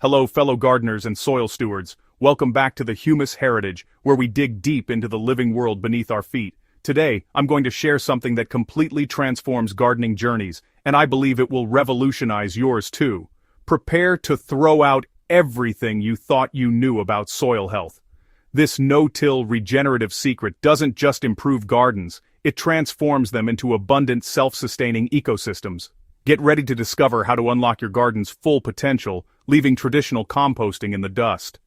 Hello fellow gardeners and soil stewards, welcome back to the Humus Heritage, where we dig deep into the living world beneath our feet. Today, I'm going to share something that completely transforms gardening journeys, and I believe it will revolutionize yours too. Prepare to throw out everything you thought you knew about soil health. This no-till regenerative secret doesn't just improve gardens, it transforms them into abundant self-sustaining ecosystems. Get ready to discover how to unlock your garden's full potential, leaving traditional composting in the dust.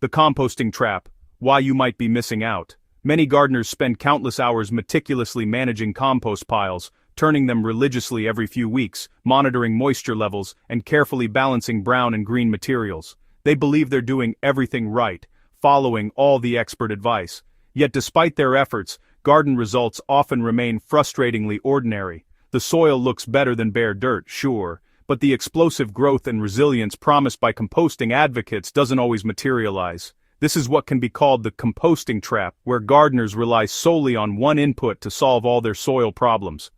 The composting trap. Why you might be missing out. Many gardeners spend countless hours meticulously managing compost piles, turning them religiously every few weeks, monitoring moisture levels, and carefully balancing brown and green materials. They believe they're doing everything right, following all the expert advice. Yet despite their efforts, garden results often remain frustratingly ordinary. The soil looks better than bare dirt, sure, but the explosive growth and resilience promised by composting advocates doesn't always materialize. This is what can be called the composting trap, where gardeners rely solely on one input to solve all their soil problems.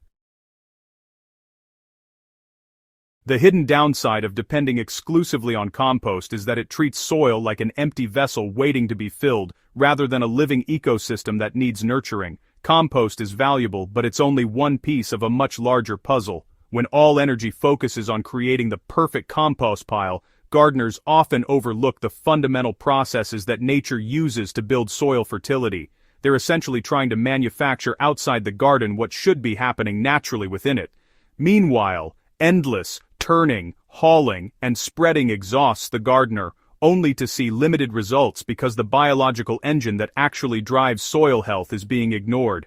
The hidden downside of depending exclusively on compost is that it treats soil like an empty vessel waiting to be filled, rather than a living ecosystem that needs nurturing. Compost is valuable, but it's only one piece of a much larger puzzle. When all energy focuses on creating the perfect compost pile, gardeners often overlook the fundamental processes that nature uses to build soil fertility. They're essentially trying to manufacture outside the garden what should be happening naturally within it. Meanwhile, endless turning, hauling, and spreading exhausts the gardener, only to see limited results because the biological engine that actually drives soil health is being ignored.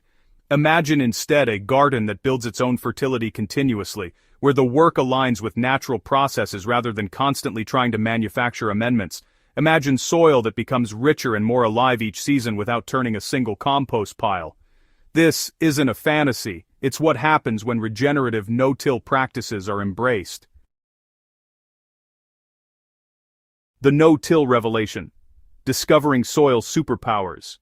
Imagine instead a garden that builds its own fertility continuously, where the work aligns with natural processes rather than constantly trying to manufacture amendments. Imagine soil that becomes richer and more alive each season without turning a single compost pile. This isn't a fantasy, it's what happens when regenerative no-till practices are embraced. The no-till revelation. Discovering soil superpowers.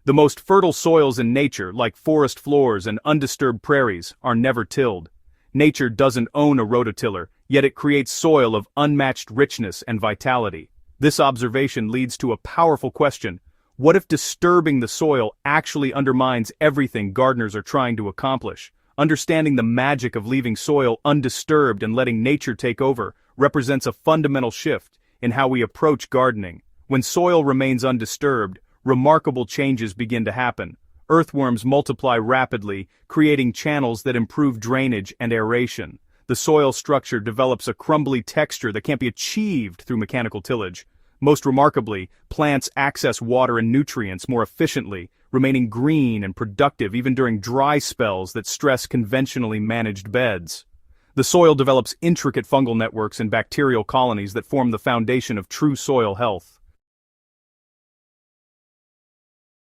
The most fertile soils in nature, like forest floors and undisturbed prairies, are never tilled. Nature doesn't own a rototiller, yet it creates soil of unmatched richness and vitality. This observation leads to a powerful question. What if disturbing the soil actually undermines everything gardeners are trying to accomplish? Understanding the magic of leaving soil undisturbed and letting nature take over represents a fundamental shift in how we approach gardening. When soil remains undisturbed, remarkable changes begin to happen. Earthworms multiply rapidly, creating channels that improve drainage and aeration. The soil structure develops a crumbly texture that can't be achieved through mechanical tillage. Most remarkably, plants access water and nutrients more efficiently, remaining green and productive even during dry spells that stress conventionally managed beds. The soil develops intricate fungal networks and bacterial colonies that form the foundation of true soil health.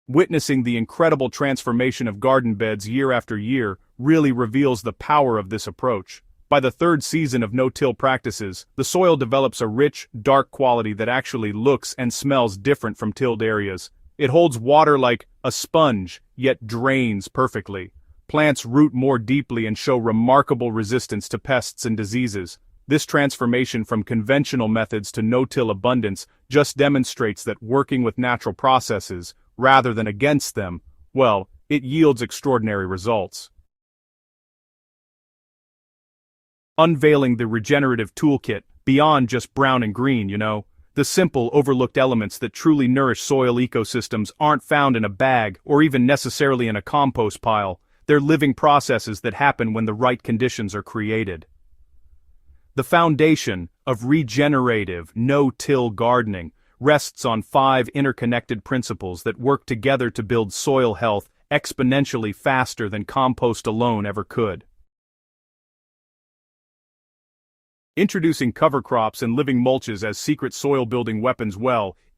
Witnessing the incredible transformation of garden beds year after year really reveals the power of this approach. By the third season of no-till practices, the soil develops a rich, dark quality that actually looks and smells different from tilled areas. It holds water like a sponge, yet drains perfectly. Plants root more deeply and show remarkable resistance to pests and diseases. This transformation from conventional methods to no-till abundance just demonstrates that working with natural processes, rather than against them, well, it yields extraordinary results. Unveiling the regenerative toolkit, beyond just brown and green, The simple, overlooked elements that truly nourish soil ecosystems aren't found in a bag or even necessarily in a compost pile. They're living processes that happen when the right conditions are created. The foundation of regenerative, no-till gardening rests on 5 interconnected principles that work together to build soil health exponentially faster than compost alone ever could. Introducing cover crops and living mulches as secret soil-building weapons,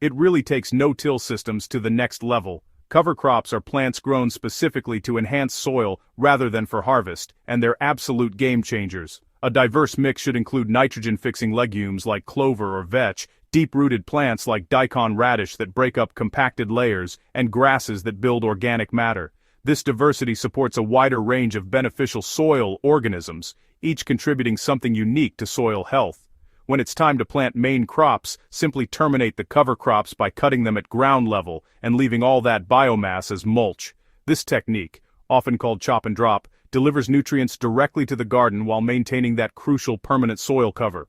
it really takes no-till systems to the next level. Cover crops are plants grown specifically to enhance soil rather than for harvest, and they're absolute game changers. A diverse mix should include nitrogen-fixing legumes like clover or vetch, deep-rooted plants like daikon radish that break up compacted layers, and grasses that build organic matter. This diversity supports a wider range of beneficial soil organisms. each contributing something unique to soil health. When it's time to plant main crops, simply terminate the cover crops by cutting them at ground level and leaving all that biomass as mulch. This technique, often called chop and drop, delivers nutrients directly to the garden while maintaining that crucial permanent soil cover.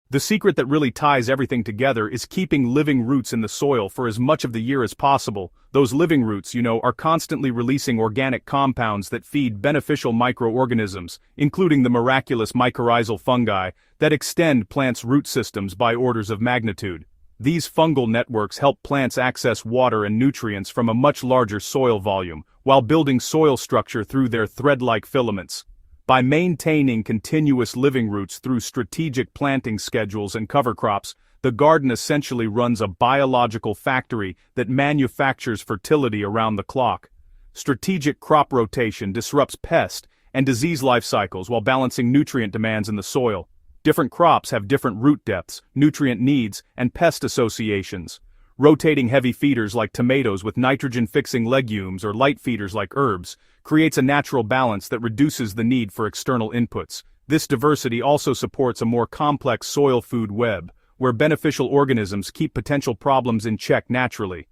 The secret that really ties everything together is keeping living roots in the soil for as much of the year as possible. Those living roots, are constantly releasing organic compounds that feed beneficial microorganisms, including the miraculous mycorrhizal fungi, that extend plants' root systems by orders of magnitude. These fungal networks help plants access water and nutrients from a much larger soil volume, while building soil structure through their thread-like filaments. By maintaining continuous living roots through strategic planting schedules and cover crops, the garden essentially runs a biological factory that manufactures fertility around the clock. Strategic crop rotation disrupts pest and disease life cycles while balancing nutrient demands in the soil. Different crops have different root depths, nutrient needs, and pest associations. Rotating heavy feeders like tomatoes with nitrogen-fixing legumes or light feeders like herbs creates a natural balance that reduces the need for external inputs. This diversity also supports a more complex soil food web, where beneficial organisms keep potential problems in check naturally.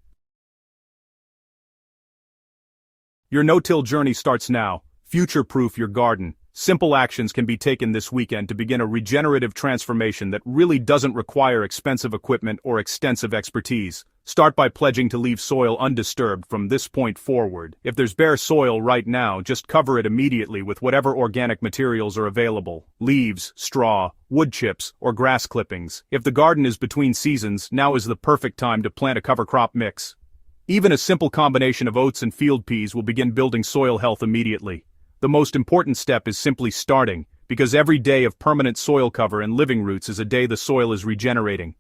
Your no-till journey starts now. Future-proof your garden. Simple actions can be taken this weekend to begin a regenerative transformation that really doesn't require expensive equipment or extensive expertise. Start by pledging to leave soil undisturbed from this point forward. If there's bare soil right now, just cover it immediately with whatever organic materials are available: leaves, straw, wood chips, or grass clippings. If the garden is between seasons, now is the perfect time to plant a cover crop mix. Even a simple combination of oats and field peas will begin building soil health immediately. The most important step is simply starting, because every day of permanent soil cover and living roots is a day the soil is regenerating.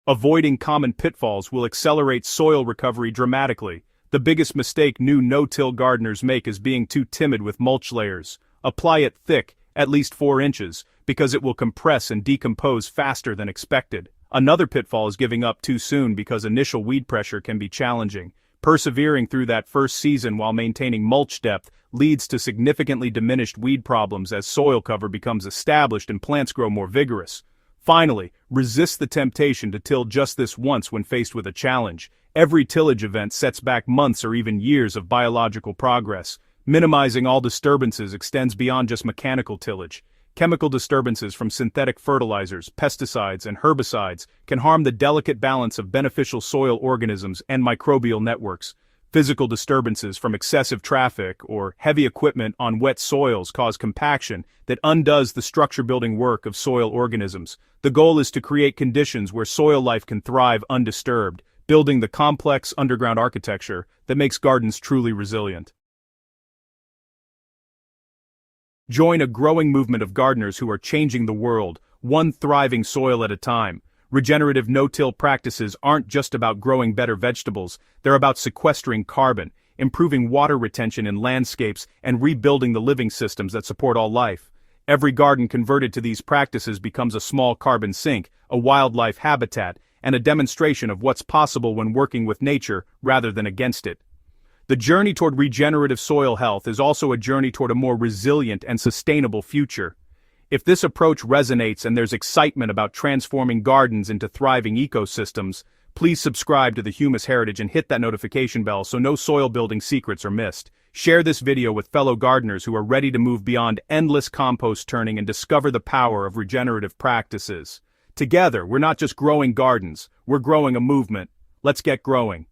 Avoiding common pitfalls will accelerate soil recovery dramatically. The biggest mistake new no-till gardeners make is being too timid with mulch layers. Apply it thick, at least 4 inches, because it will compress and decompose faster than expected. Another pitfall is giving up too soon because initial weed pressure can be challenging. Persevering through that first season while maintaining mulch depth leads to significantly diminished weed problems as soil cover becomes established and plants grow more vigorous. Finally, resist the temptation to till just this once when faced with a challenge. Every tillage event sets back months or even years of biological progress. Minimizing all disturbances extends beyond just mechanical tillage. Chemical disturbances from synthetic fertilizers, pesticides, and herbicides can harm the delicate balance of beneficial soil organisms and microbial networks. Physical disturbances from excessive traffic or heavy equipment on wet soils cause compaction that undoes the structure-building work of soil organisms. The goal is to create conditions where soil life can thrive undisturbed, building the complex underground architecture that makes gardens truly resilient. Join a growing movement of gardeners who are changing the world, one thriving soil at a time. Regenerative no-till practices aren't just about growing better vegetables, they're about sequestering carbon, improving water retention in landscapes, and rebuilding the living systems that support all life. Every garden converted to these practices becomes a small carbon sink, a wildlife habitat, and a demonstration of what's possible when working with nature rather than against it. The journey toward regenerative soil health is also a journey toward a more resilient and sustainable future. If this approach resonates and there's excitement about transforming gardens into thriving ecosystems, please subscribe to the Humus Heritage and hit that notification bell so no soil building secrets are missed. Share this video with fellow gardeners who are ready to move beyond endless compost turning and discover the power of regenerative practices. Together, we're not just growing gardens, we're growing a movement. Let's get growing.